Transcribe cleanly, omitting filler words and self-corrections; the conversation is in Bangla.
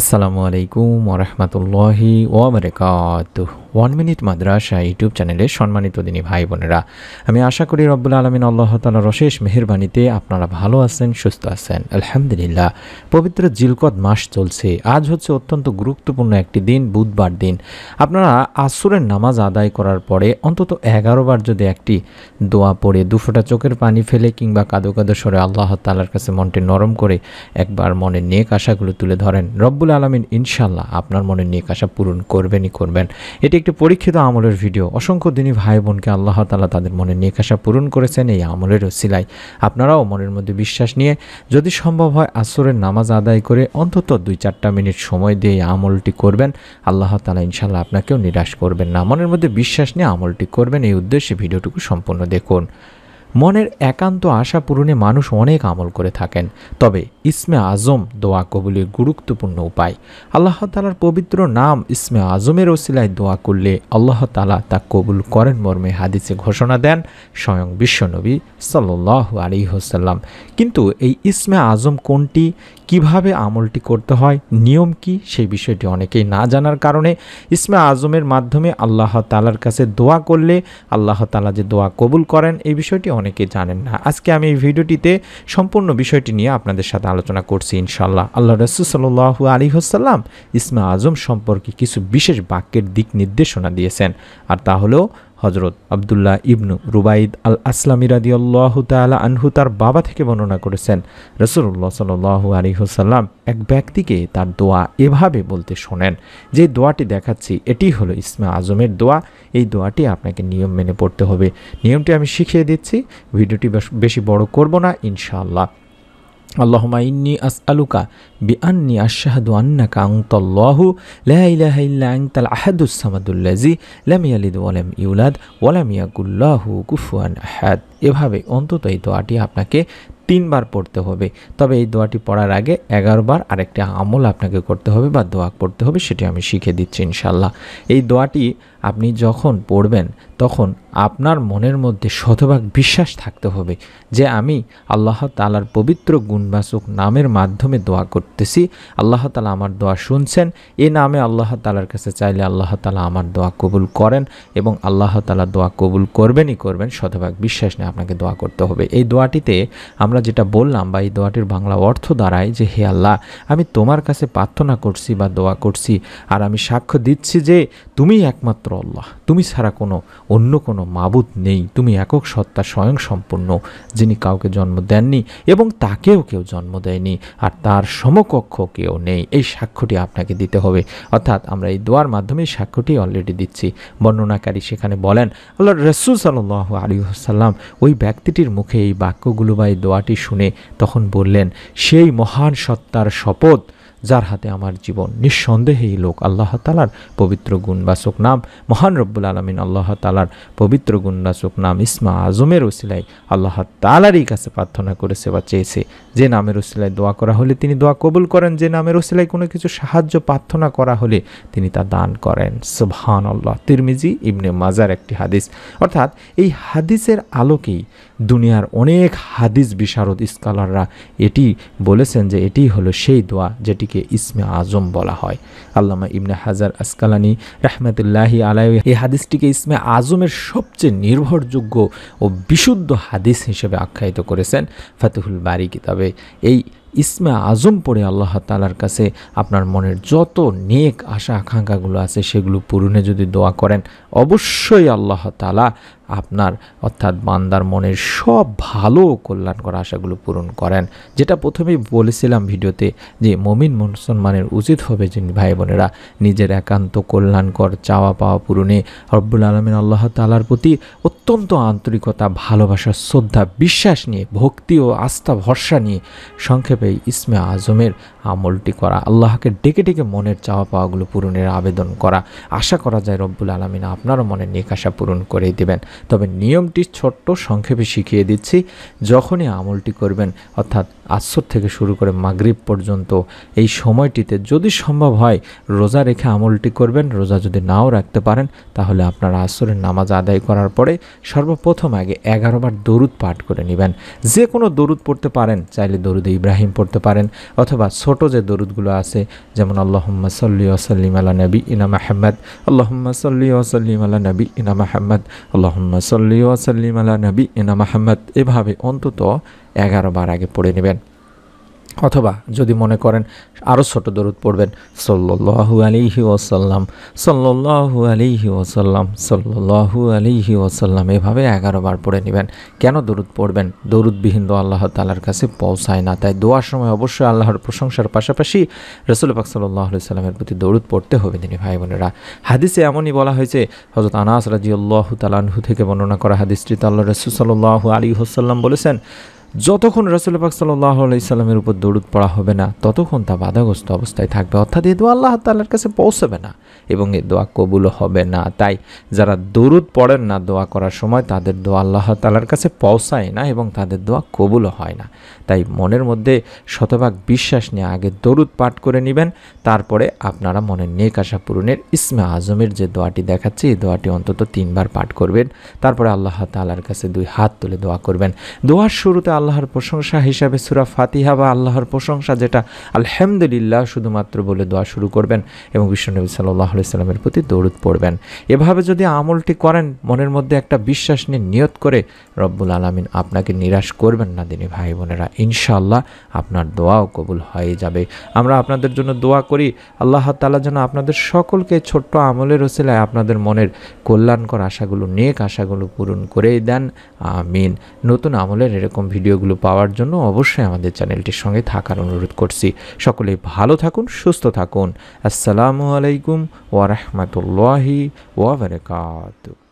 আসসালামু আলাইকুম ওয়া রাহমাতুল্লাহি ওয়া বারাকাতুহু। 1 মিনিট মাদ্রাসা ইউটিউব চ্যানেলে সম্মানিত দিনী ভাই বোনেরা, আমি আশা করি রব্বুল আলামিন আল্লাহ তাআলার অশেষ মেহেরবানিতে আপনারা ভালো আছেন, সুস্থ আছেন। আলহামদুলিল্লাহ। পবিত্র জিলকদ মাস চলছে। আজ হচ্ছে অত্যন্ত গুরুত্বপূর্ণ একটি দিন, বুধবার দিন। আপনারা আসরের নামাজ আদায় করার পরে অন্তত 11 বার যদি একটি দোয়া পড়ে দুফোঁটা চোখের পানি ফেলে কিংবা কাঁদো কাঁদো স্বরে আল্লাহ তাআলার কাছে মনটি নরম করে একবার মনের নেক আশাগুলো তুলে ধরেন, রব্বুল আলামিন ইনশাআল্লাহ আপনার মনের নেক আশা পূরণ করবেনই করবেন। এটি একটি পরীক্ষিত আমলের ভিডিও। অসংখ্য দিনী ভাই বোনকে আল্লাহ তাআলা তাদের মনের নেক আশা পূরণ করেছেন এই আমলের ওসিলায়। আপনারাও মনের মধ্যে বিশ্বাস নিয়ে যদি সম্ভব হয় আসরের নামাজ আদায় করে অন্তত 2-4টা মিনিট সময় দিয়ে এই আমলটি করবেন। আল্লাহ তাআলা ইনশাআল্লাহ আপনাকেও নিরাশ করবেন না। মনের মধ্যে বিশ্বাস নিয়ে আমলটি করবেন, এই উদ্দেশ্যে ভিডিওটুকু সম্পূর্ণ দেখুন। মনের একান্ত আশা পূরণে মানুষ অনেক আমল করে থাকেন, তবে ইসমে আজম দোয়া কবুলের গুরুত্বপূর্ণ উপায়। আল্লাহ তাআলার পবিত্র নাম ইসমে আজমের ওসিলায় দোয়া করলে আল্লাহ তাআলা তা কবুল করেন মর্মে হাদিসে ঘোষণা দেন স্বয়ং বিশ্বনবী সাল্লাল্লাহু আলাইহি ওয়াসাল্লাম। কিন্তু এই ইসমে আজম কোনটি, কিভাবে আমলটি করতে হয়, নিয়ম কি, সেই বিষয়টি অনেকেই না জানার কারণে ইসমে আজমের মাধ্যমে আল্লাহ তাআলার কাছে দোয়া করলে আল্লাহ তাআলা যে দোয়া কবুল করেন এই বিষয়টি অনেকে জানেন না। আজকে আমি এই ভিডিওটিতে সম্পূর্ণ বিষয়টি নিয়ে আপনাদের সাথে আলোচনা করছি ইনশাআল্লাহ। আল্লাহ রাসূল সাল্লাল্লাহু আলাইহি ওয়াসাল্লাম ইসমে আজম সম্পর্কে কিছু বিশেষ বাক্যের দিক নির্দেশনা দিয়েছেন, আর তা হলো হযরত আব্দুল্লাহ ইবনু রুবাইদ আল আসলামী রাদিয়াল্লাহু তাআলা আনহু তার বাবা থেকে বর্ণনা করেছেন, রাসূলুল্লাহ সাল্লাল্লাহু আলাইহি ওয়াসাল্লাম এক ব্যক্তিকে তার দোয়া এভাবে বলতে শোনেন। যে দোয়াটি দেখাচ্ছি এটি হলো ইসমে আজমের দোয়া। এই দোয়াটি আপনাকে নিয়ম মেনে পড়তে হবে। নিয়মটি আমি শিখিয়ে দিচ্ছি, ভিডিওটি বেশি বড় করব না ইনশাআল্লাহ। আল্লাহুম্মা ইন্নী আসআলুকা বিআন্নী আশহাদু আন্নাকা আনতাল্লাহু লা ইলাহা ইল্লা আনতাল আহাদুস সামাদুল্লাযী লাম ইয়ালিদ ওয়া লাম ইউলাদ ওয়া লাম ইয়াকুল লাহু কুফুয়ান আহাদ। এভাবে অন্তত এই দোয়াটি আপনাকে 3 বার পড়তে হবে। তবে এই দোয়াটি পড়ার আগে 11 বার আরেকটি আমল আপনাকে করতে হবে বা দোয়া পড়তে হবে, সেটি আমি শিখিয়ে দিচ্ছি ইনশাআল্লাহ। এই দোয়াটি আপনি যখন পড়বেন তখন আপনার মনের মধ্যে শতভাগ বিশ্বাস থাকতে হবে যে আমি আল্লাহ তাআলার পবিত্র গুণবাচক নামের মাধ্যমে দোয়া করতেছি। আল্লাহ তাআলা আমার দোয়া শুনছেন। এই নামে আল্লাহ তাআলার কাছে চাইলে আল্লাহ তাআলা আমার দোয়া কবুল করেন এবং আল্লাহ তাআলা দোয়া কবুল করবেনই করবেন। শতভাগ বিশ্বাস নিয়ে আপনাকে দোয়া করতে হবে। এই দোয়াটিতে আমরা যেটা বললাম বা এই দোয়াটির বাংলা অর্থ দাঁড়ায় যে হে আল্লাহ, আমি তোমার কাছে প্রার্থনা করছি বা দোয়া করছি, আর আমি সাক্ষ্য দিচ্ছি যে তুমি একমাত্র আল্লাহ, তুমি ছাড়া অন্য কোনো মাবুদ নেই। তুমি একক সত্তা, স্বয়ং সম্পূর্ণ, যিনি কাউকে জন্ম দেননি এবং তাকেও কেউ জন্ম দেয়নি, আর তার সমকক্ষ কেউ নেই। এই সাক্ষ্যটি আপনাকে দিতে হবে। অর্থাৎ আমরা এই দোয়ার মাধ্যমে এই সাক্ষ্যটি অলরেডি দিচ্ছি। বর্ণনাকারী সেখানে বলেন, আল্লাহর রাসূল সাল্লাল্লাহু আলাইহি ওয়াসাল্লাম ওই ব্যক্তিটির মুখে এই বাক্যগুলো বা এই দোয়াটি শুনে তখন বললেন, সেই মহান সত্তার শপথ যার হাতে আমার জীবন, নিঃসন্দেহে এই লোক আল্লাহ তাআলার পবিত্র গুণবাচক নাম, মহান রব্বুল আলামিন আল্লাহ তাআলার পবিত্র গুণবাচক নাম ইসমে আজমের ওসিলায় আল্লাহ তাআলারই কাছে প্রার্থনা করেছে বা চেয়েছে। যে নামের ওসিলায় দোয়া করা হলে তিনি দোয়া কবুল করেন, যে নামের ওসিলায় কোনো কিছু সাহায্য প্রার্থনা করা হলে তিনি তা দান করেন। সুবহানাল্লাহ। তিরমিজি ইবনে মাজার একটি হাদিস। অর্থাৎ এই হাদিসের আলোকেই দুনিয়ার অনেক হাদিস বিশারদ স্কলাররা এটি বলেছেন যে এটি হলো সেই দোয়া যেটিকে ইসমে আজম বলা হয়। আল্লামা ইবনে হাজার আসকালানি রাহমাতুল্লাহি আলাইহি এই হাদিসটিকে ইসমে আজমের সবচেয়ে নির্ভরযোগ্য ও বিশুদ্ধ হাদিস হিসেবে আখ্যায়িত করেছেন ফাতুহুল বারী কিতাবে। এই ইসমে আজম পড়ে আল্লাহ তাআলার কাছে আপনার মনের যত নেক আশা আকাঙ্ক্ষাগুলো আছে সেগুলো পূরণে যদি দোয়া করেন, অবশ্যই আল্লাহ তাআলা আপনার অর্থাৎ বান্দার মনের সব ভালো কল্যাণকর আশাগুলো পূরণ করেন। যেটা প্রথমেই বলেছিলাম ভিডিওতে যে মুমিন মুসলমানের উচিত হবে যে ভাই বোনেরা নিজের একান্ত কল্যাণকর চাওয়া পাওয়া পূরণে রব্বুল আলামিন আল্লাহ তাআলার প্রতি অত্যন্ত আন্তরিকতা, ভালোবাসা, শ্রদ্ধা, বিশ্বাস নিয়ে, ভক্তি ও আস্থা ভরসা নিয়ে সংক্ষেপে ইসমে আজমের আমলটি করা, আল্লাহকে ডেকে ডেকে মনের চাওয়া পাওয়াগুলো পূরণের আবেদন করা। আশা করা যায় রব্বুল আলামিন আপনারও মনের নেক আশা পূরণ করেই দেবেন। তবে নিয়মটি ছোট্ট সংক্ষেপে শিখিয়ে দিচ্ছি। যখনই আমলটি করবেন অর্থাৎ আসর থেকে শুরু করে মাগরিব পর্যন্ত এই সময়টিতে যদি সম্ভব হয় রোজা রেখে আমলটি করবেন। রোজা যদি নাও রাখতে পারেন তাহলে আপনারা আসরের নামাজ আদায় করার পরে সর্বপ্রথম আগে 11 বার দরুদ পাঠ করে নেবেন। যে কোনো দরুদ পড়তে পারেন, চাইলে দরুদ ইব্রাহিম পড়তে পারেন, অথবা ছোট যে দরুদগুলো আছে যেমন আল্লাহুম্মা সাল্লি ওয়া সাল্লিম আলা নাবিয়িনা মুহাম্মদ, আল্লাহুম্মা সাল্লি ওয়া সাল্লিম আলা নাবিয়িনা মুহাম্মদ, আল্লাহুম্মা সাল্লি ওয়া সাল্লিম আলা নাবিয়িনা মুহাম্মদ, এভাবে অন্তত 11 বার আগে পড়ে নেবেন। অথবা যদি মনে করেন আরও ছোট দরুদ পড়বেন, সাল্লাল্লাহু আলাইহি ওয়াসাল্লাম, সাল্লাল্লাহু আলাইহি ওয়াসাল্লাম, সাল্লাল্লাহু আলাইহি ওয়াসাল্লাম, এভাবে 11 বার পড়ে নেবেন। কেন দরুদ পড়বেন? দরুদবিহীন দোয়া আল্লাহ তাআলার কাছে পৌঁছায় না। তাই দোয়ার সময় অবশ্যই আল্লাহর প্রশংসার পাশাপাশি রাসূল পাক সাল্লাল্লাহু আলাইহি সাল্লামের প্রতি দরুদ পড়তে হবে। তিনি ভাই বোনেরা, হাদিসে এমনই বলা হয়েছে, হযরত আনাস রাদিয়াল্লাহু তাআলা আনহু থেকে বর্ণনা করা হাদিসটিতে আল্লাহর রাসূল সাল্লাল্লাহু আলাইহি ওয়াসাল্লাম বলেছেন, যতক্ষণ রাসূল পাক সাল্লাল্লাহু আলাইহি সাল্লামের উপর দরুদ পড়া হবে না ততক্ষণ তা বাধাগ্রস্ত অবস্থায় থাকবে, অর্থাৎ এই দোয়া আল্লাহ তাআলার কাছে পৌঁছবে না এবং এই দোয়া কবুল হবে না। তাই যারা দরুদ পড়েন না দোয়া করার সময় তাদের দোয়া আল্লাহ তাআলার কাছে পৌঁছায় না এবং তাদের দোয়া কবুলও হয় না। তাই মনের মধ্যে শতভাগ বিশ্বাস নিয়ে আগে দরুদ পাঠ করে নেবেন, তারপরে আপনারা মনের নেক আশা পূরণের ইসমে আজমের যে দোয়াটি দেখাচ্ছি এই দোয়াটি অন্তত 3 বার পাঠ করবেন। তারপরে আল্লাহ তাআলার কাছে 2 হাত তুলে দোয়া করবেন। দোয়ার শুরুতে আল্লাহর প্রশংসা হিসাবে সূরা ফাতিহা বা আল্লাহর প্রশংসা যেটা আলহামদুলিল্লাহ শুধুমাত্র বলে দোয়া শুরু করবেন এবং বিশ্বনবী সাল্লাল্লাহু আলাইহি সাল্লামের প্রতি দরুদ পড়বেন। এভাবে যদি আমলটি করেন মনের মধ্যে একটা বিশ্বাস নিয়ে নিয়ত করে, রব্বুল আলামিন আপনাকে নিরাশ করবেন না দিনী ভাই বোনেরা, ইনশাআল্লাহ আপনার দোয়াও কবুল হয়ে যাবে। আমরা আপনাদের জন্য দোয়া করি আল্লাহ তাআলা যেন আপনাদের সকলকে ছোট্ট আমলের ওসিলায় আপনাদের মনের কল্যাণকর আশাগুলো, নেক আশাগুলো পূরণ করেই দেন, আমিন। নতুন আমলের এরকম ভিডিওগুলো পাওয়ার জন্য অবশ্যই আমাদের চ্যানেলটির সঙ্গে থাকার অনুরোধ করছি। সকলেই ভালো থাকুন, সুস্থ থাকুন। আসসালামু আলাইকুম ওয়া রাহমাতুল্লাহি ওয়া বারাকাতুহু।